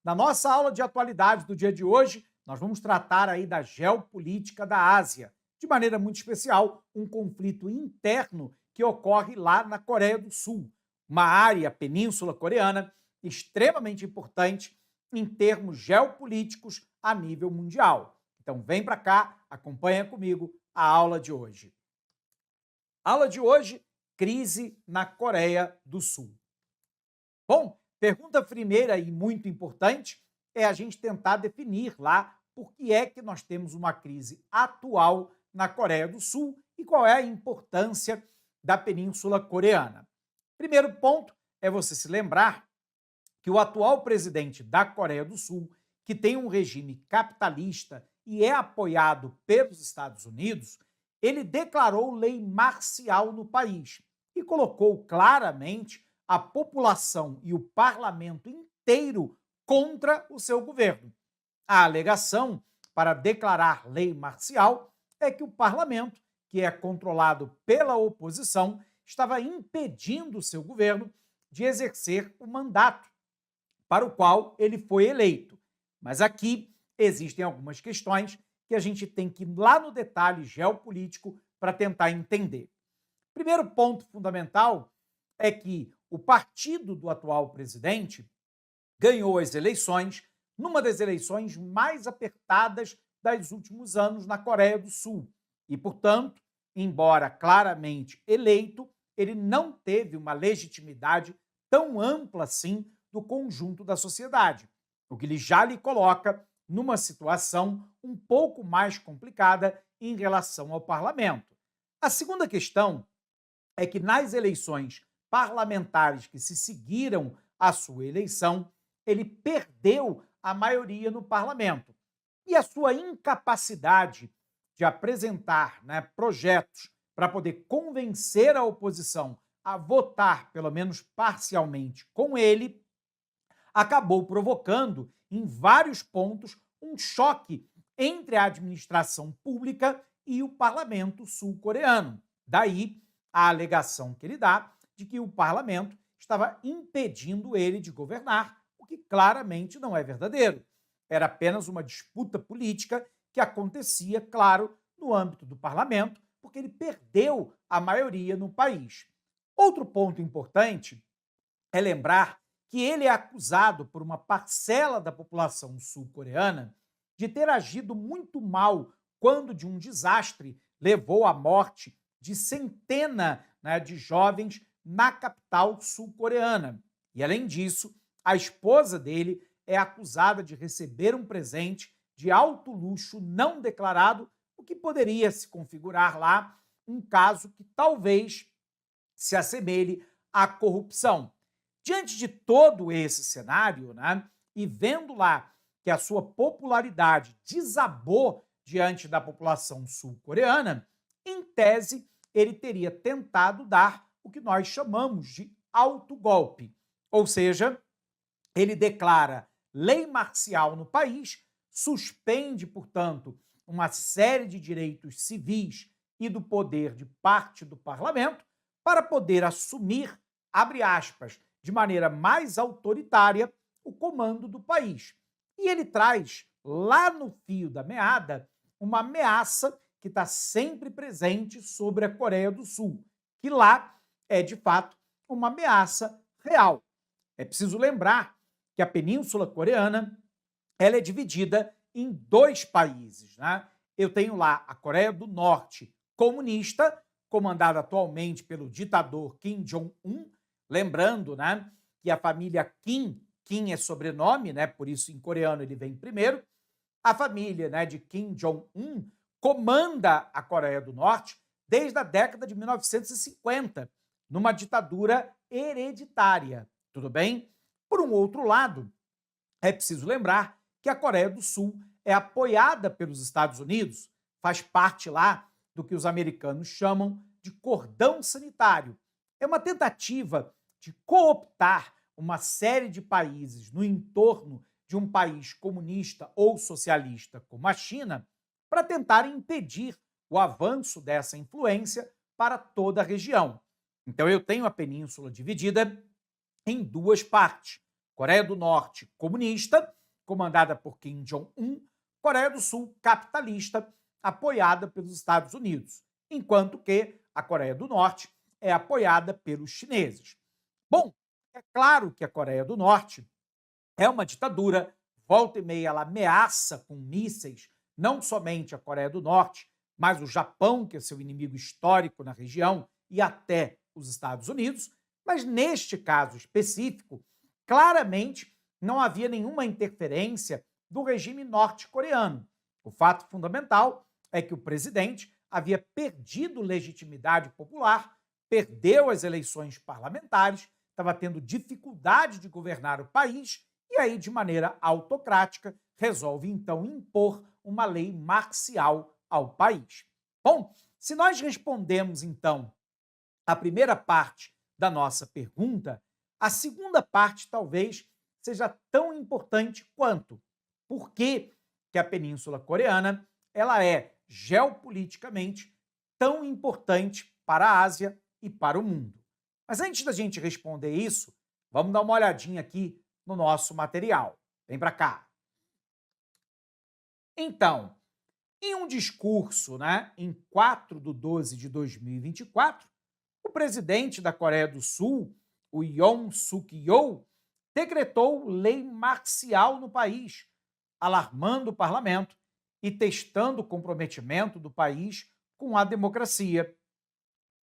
Na nossa aula de atualidade do dia de hoje, nós vamos tratar aí da geopolítica da Ásia, de maneira muito especial, um conflito interno que ocorre lá na Coreia do Sul, uma área, península coreana, extremamente importante em termos geopolíticos a nível mundial. Então vem para cá, acompanha comigo a aula de hoje. Aula de hoje, crise na Coreia do Sul. Bom, pergunta primeira e muito importante é a gente tentar definir lá por que é que nós temos uma crise atual na Coreia do Sul e qual é a importância da Península Coreana. Primeiro ponto é você se lembrar que o atual presidente da Coreia do Sul, que tem um regime capitalista e é apoiado pelos Estados Unidos, ele declarou lei marcial no país e colocou claramente a população e o parlamento inteiro contra o seu governo. A alegação para declarar lei marcial é que o parlamento, que é controlado pela oposição, estava impedindo o seu governo de exercer o mandato para o qual ele foi eleito. Mas aqui existem algumas questões que a gente tem que ir lá no detalhe geopolítico para tentar entender. Primeiro ponto fundamental é que o partido do atual presidente ganhou as eleições numa das eleições mais apertadas dos últimos anos na Coreia do Sul. E, portanto, embora claramente eleito, ele não teve uma legitimidade tão ampla assim do conjunto da sociedade, o que já lhe coloca numa situação um pouco mais complicada em relação ao parlamento. A segunda questão é que nas eleições parlamentares que se seguiram à sua eleição, ele perdeu a maioria no parlamento. E a sua incapacidade de apresentar projetos para poder convencer a oposição a votar, pelo menos parcialmente, com ele, acabou provocando, em vários pontos, um choque entre a administração pública e o parlamento sul-coreano. Daí a alegação que ele dá de que o parlamento estava impedindo ele de governar, o que claramente não é verdadeiro. Era apenas uma disputa política que acontecia, claro, no âmbito do parlamento, porque ele perdeu a maioria no país. Outro ponto importante é lembrar que ele é acusado por uma parcela da população sul-coreana de ter agido muito mal quando de um desastre levou à morte de centenas de jovens na capital sul-coreana. E, além disso, a esposa dele é acusada de receber um presente de alto luxo não declarado, o que poderia se configurar lá um caso que talvez se assemelhe à corrupção. Diante de todo esse cenário, e vendo lá que a sua popularidade desabou diante da população sul-coreana, em tese, ele teria tentado dar o que nós chamamos de autogolpe. Ou seja, ele declara lei marcial no país, suspende, portanto, uma série de direitos civis e do poder de parte do parlamento para poder assumir, abre aspas, de maneira mais autoritária, o comando do país. E ele traz, lá no fio da meada, uma ameaça que está sempre presente sobre a Coreia do Sul, que lá é, de fato, uma ameaça real. É preciso lembrar que a Península Coreana ela é dividida em dois países. Eu tenho lá a Coreia do Norte comunista, comandada atualmente pelo ditador Kim Jong-un, lembrando que a família Kim é sobrenome, por isso em coreano ele vem primeiro, a família de Kim Jong-un comanda a Coreia do Norte desde a década de 1950, numa ditadura hereditária, tudo bem? Por um outro lado, é preciso lembrar que a Coreia do Sul é apoiada pelos Estados Unidos, faz parte lá do que os americanos chamam de cordão sanitário. É uma tentativa de cooptar uma série de países no entorno de um país comunista ou socialista como a China para tentar impedir o avanço dessa influência para toda a região. Então eu tenho a península dividida em duas partes, Coreia do Norte comunista, comandada por Kim Jong-un, Coreia do Sul capitalista, apoiada pelos Estados Unidos, enquanto que a Coreia do Norte é apoiada pelos chineses. Bom, é claro que a Coreia do Norte é uma ditadura, volta e meia ela ameaça com mísseis não somente a Coreia do Norte, mas o Japão, que é seu inimigo histórico na região, e até os Estados Unidos, mas neste caso específico, claramente não havia nenhuma interferência do regime norte-coreano. O fato fundamental é que o presidente havia perdido legitimidade popular, perdeu as eleições parlamentares, estava tendo dificuldade de governar o país e aí, de maneira autocrática, resolve então impor uma lei marcial ao país. Bom, se nós respondemos então a primeira parte da nossa pergunta, a segunda parte talvez seja tão importante quanto. Por que a Península Coreana ela é geopoliticamente tão importante para a Ásia e para o mundo? Mas antes da gente responder isso, vamos dar uma olhadinha aqui no nosso material. Vem para cá. Então, em um discurso, em 4/12/2024, o presidente da Coreia do Sul, o Yoon Suk-yeol, decretou lei marcial no país, alarmando o parlamento e testando o comprometimento do país com a democracia.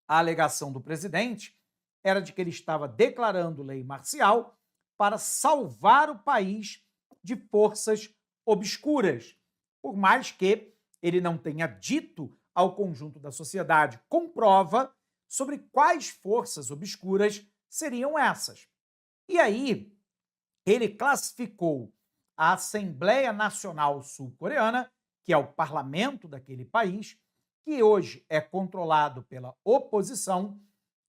A alegação do presidente era de que ele estava declarando lei marcial para salvar o país de forças obscuras, por mais que ele não tenha dito ao conjunto da sociedade com prova sobre quais forças obscuras seriam essas. E aí, ele classificou a Assembleia Nacional Sul-Coreana, que é o parlamento daquele país, que hoje é controlado pela oposição,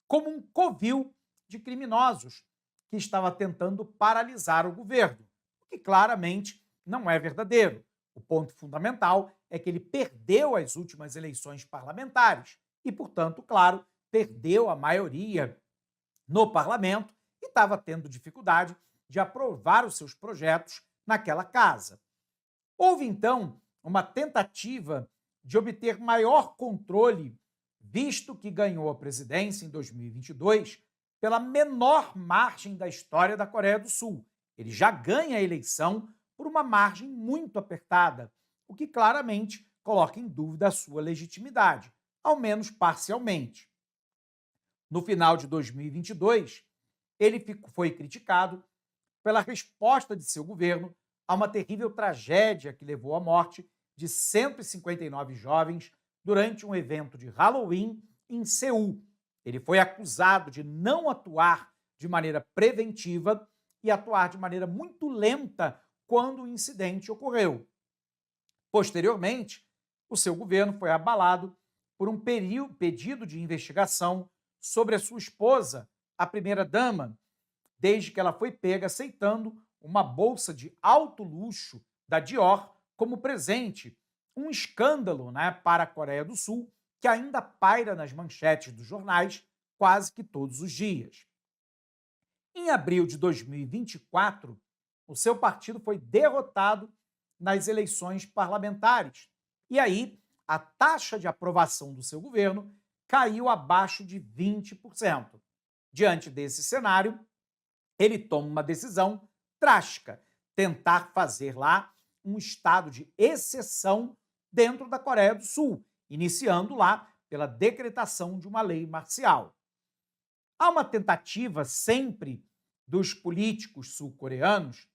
como um covil de criminosos que estava tentando paralisar o governo, o que claramente não é verdadeiro. O ponto fundamental é que ele perdeu as últimas eleições parlamentares e, portanto, claro, perdeu a maioria no parlamento e estava tendo dificuldade de aprovar os seus projetos naquela casa. Houve, então, uma tentativa de obter maior controle, visto que ganhou a presidência em 2022 pela menor margem da história da Coreia do Sul. Ele já ganha a eleição por uma margem muito apertada, o que claramente coloca em dúvida a sua legitimidade, ao menos parcialmente. No final de 2022, ele foi criticado pela resposta de seu governo a uma terrível tragédia que levou à morte de 159 jovens durante um evento de Halloween em Seul. Ele foi acusado de não atuar de maneira preventiva e atuar de maneira muito lenta quando o incidente ocorreu. Posteriormente, o seu governo foi abalado por um pedido de investigação sobre a sua esposa, a primeira-dama, desde que ela foi pega aceitando uma bolsa de alto luxo da Dior como presente. Um escândalo, para a Coreia do Sul, que ainda paira nas manchetes dos jornais quase que todos os dias. Em abril de 2024, o seu partido foi derrotado nas eleições parlamentares. E aí, a taxa de aprovação do seu governo caiu abaixo de 20%. Diante desse cenário, ele toma uma decisão drástica, tentar fazer lá um estado de exceção dentro da Coreia do Sul, iniciando lá pela decretação de uma lei marcial. Há uma tentativa sempre dos políticos sul-coreanos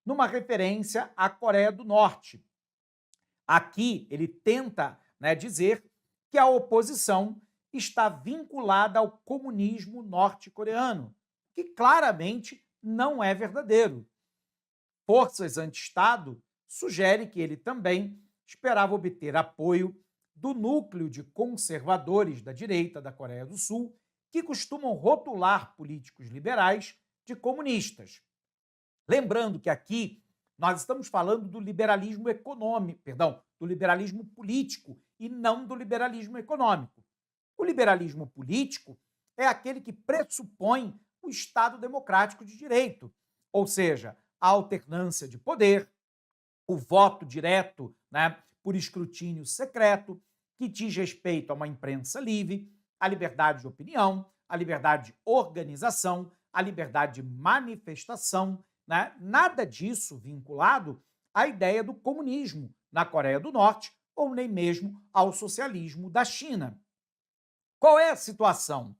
numa referência à Coreia do Norte. Aqui ele tenta dizer que a oposição está vinculada ao comunismo norte-coreano, que claramente não é verdadeiro. Forças anti-Estado sugere que ele também esperava obter apoio do núcleo de conservadores da direita da Coreia do Sul, que costumam rotular políticos liberais de comunistas. Lembrando que aqui nós estamos falando do liberalismo do liberalismo político e não do liberalismo econômico. O liberalismo político é aquele que pressupõe o Estado democrático de direito, ou seja, a alternância de poder, o voto direto, né, por escrutínio secreto, que diz respeito a uma imprensa livre, a liberdade de opinião, a liberdade de organização, a liberdade de manifestação, né? Nada disso vinculado à ideia do comunismo na Coreia do Norte ou nem mesmo ao socialismo da China. Qual é a situação?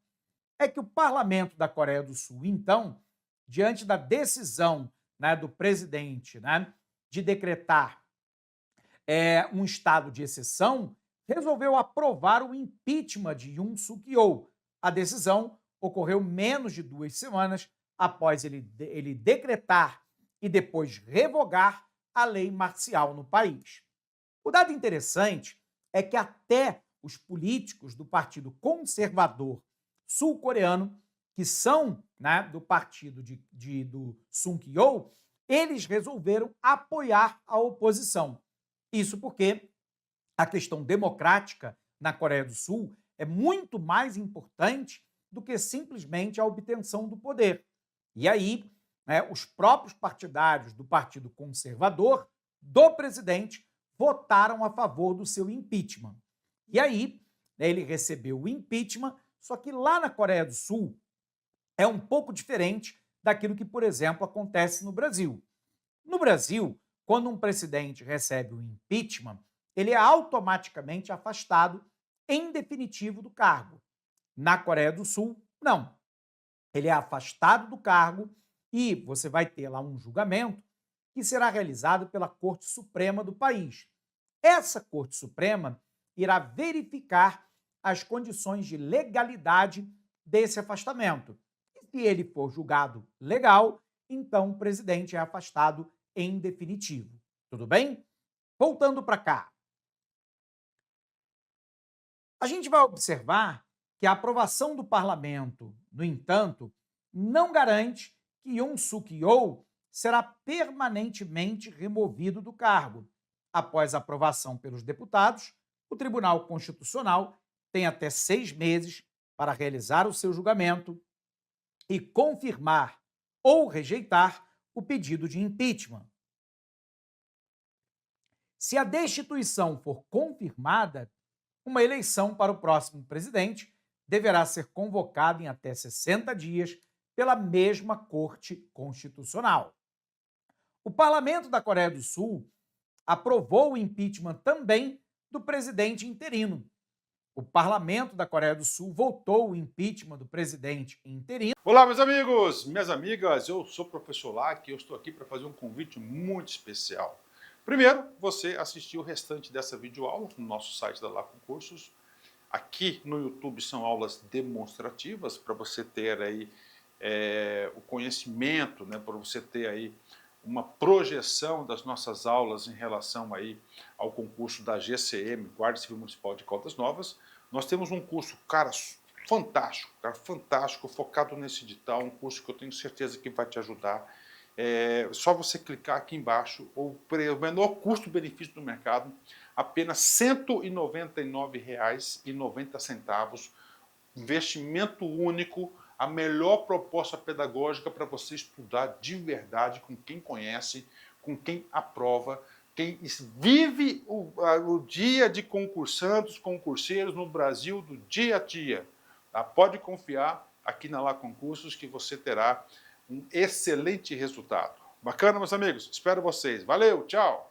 É que o parlamento da Coreia do Sul, então, diante da decisão, né, do presidente, né, de decretar um estado de exceção, resolveu aprovar o impeachment de Yoon Suk-yeol. A decisão ocorreu menos de 2 semanas após ele decretar e depois revogar a lei marcial no país. O dado interessante é que até os políticos do Partido Conservador Sul-Coreano, que são, né, do partido do Sung-yeol, eles resolveram apoiar a oposição. Isso porque a questão democrática na Coreia do Sul é muito mais importante do que simplesmente a obtenção do poder. E aí, né, os próprios partidários do Partido Conservador do presidente votaram a favor do seu impeachment. E aí, né, ele recebeu o impeachment, só que lá na Coreia do Sul é um pouco diferente daquilo que, por exemplo, acontece no Brasil. No Brasil, quando um presidente recebe o impeachment, ele é automaticamente afastado em definitivo do cargo. Na Coreia do Sul, não. Ele é afastado do cargo e você vai ter lá um julgamento que será realizado pela Corte Suprema do país. Essa Corte Suprema irá verificar as condições de legalidade desse afastamento. E se ele for julgado legal, então o presidente é afastado em definitivo. Tudo bem? Voltando para cá. A gente vai observar que a aprovação do parlamento, no entanto, não garante que Yoon Suk-yeol será permanentemente removido do cargo. Após a aprovação pelos deputados, o Tribunal Constitucional tem até 6 meses para realizar o seu julgamento e confirmar ou rejeitar o pedido de impeachment. Se a destituição for confirmada, uma eleição para o próximo presidente deverá ser convocada em até 60 dias pela mesma Corte Constitucional. O parlamento da Coreia do Sul aprovou o impeachment também do presidente interino. O parlamento da Coreia do Sul votou o impeachment do presidente interino. Olá, meus amigos, minhas amigas, eu sou o professor Lac e eu estou aqui para fazer um convite muito especial. Primeiro, você assistir o restante dessa videoaula no nosso site da Lacon Cursos. Aqui no YouTube são aulas demonstrativas para você ter aí o conhecimento, né, para você ter aí uma projeção das nossas aulas em relação aí ao concurso da GCM, Guarda Civil Municipal de Caldas Novas. Nós temos um curso, cara, fantástico, focado nesse edital, um curso que eu tenho certeza que vai te ajudar. Só você clicar aqui embaixo, o menor custo-benefício do mercado, apenas R$ 199,90, investimento único, a melhor proposta pedagógica para você estudar de verdade com quem conhece, com quem aprova, quem vive o dia de concursandos, concurseiros no Brasil do dia a dia. Tá? Pode confiar aqui na Lacon Cursos que você terá um excelente resultado. Bacana, meus amigos? Espero vocês. Valeu, tchau!